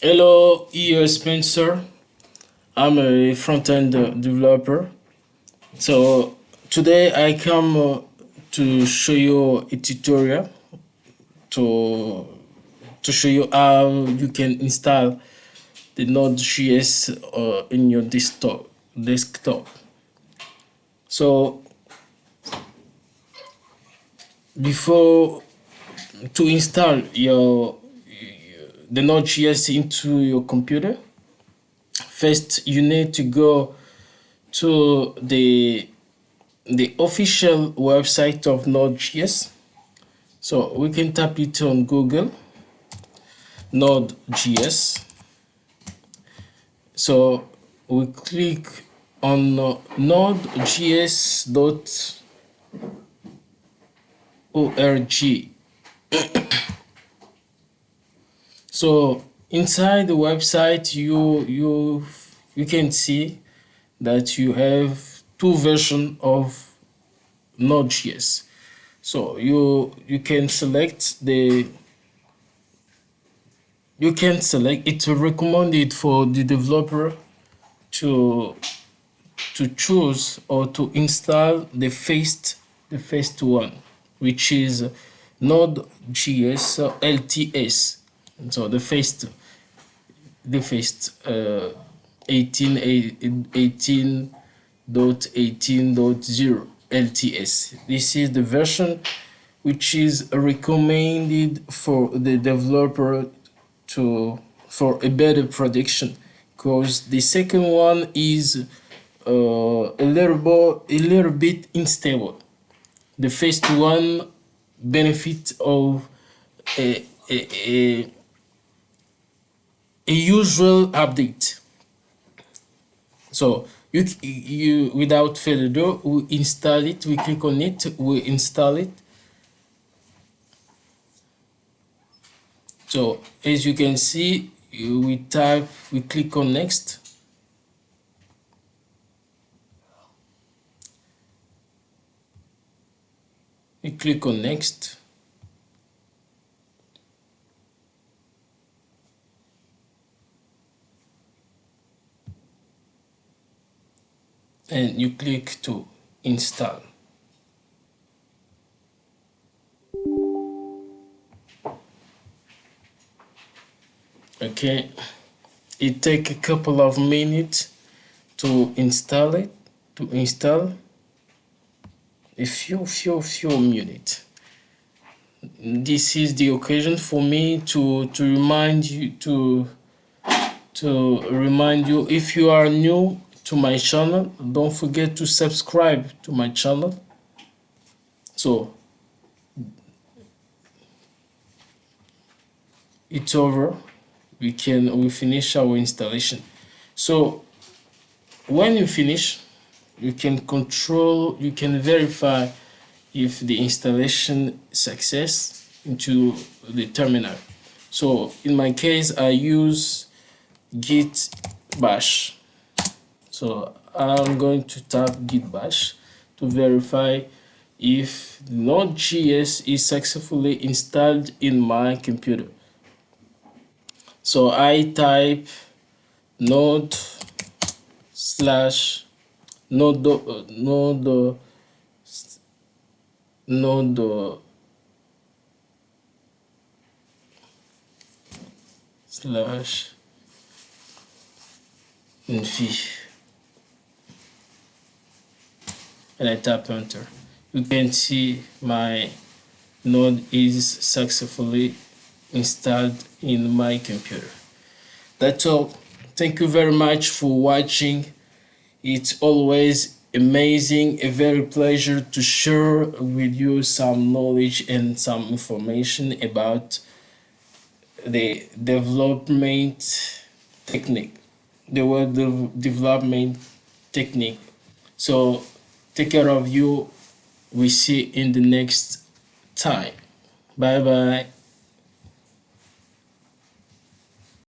Hello, here Spencer. I'm a front-end developer. So today I come to show you a tutorial to to show you how you can install the Node.js in your desktop. So before to install the Node.js into your computer, first you need to go to the official website of Node.js. So we can type it on Google, Node.js. So we click on nodejs.org. So inside the website, you can see that you have two versions of Node.js. So you can select it's recommended for the developer to choose or to install the first one, which is Node.js LTS. So the first 18.18.0 LTS. This is the version which is recommended for the developer to for a better production, because the second one is a little bit unstable. The first one benefit of a, a, a, a usual update. So you without further ado, we install it. We click on it. We install it. So as you can see, we click on next. We click on next. And you click to install. Okay, it take a couple of minutes to install it. To install a few minutes. This is the occasion for me to remind you, if you are new to my channel, don't forget to subscribe to my channel. So it's over. We finish our installation. So when you finish, you can verify if the installation success into the terminal. So in my case, I use git bash. So I'm going to tap git bash to verify if Node.js is successfully installed in my computer. So I type node slash node slash infi, and I tap enter. You can see my node is successfully installed in my computer. That's all. Thank you very much for watching. It's always amazing, a very pleasure to share with you some knowledge and some information about the development technique, the web development technique. So take care of you. We see in the next time. Bye bye.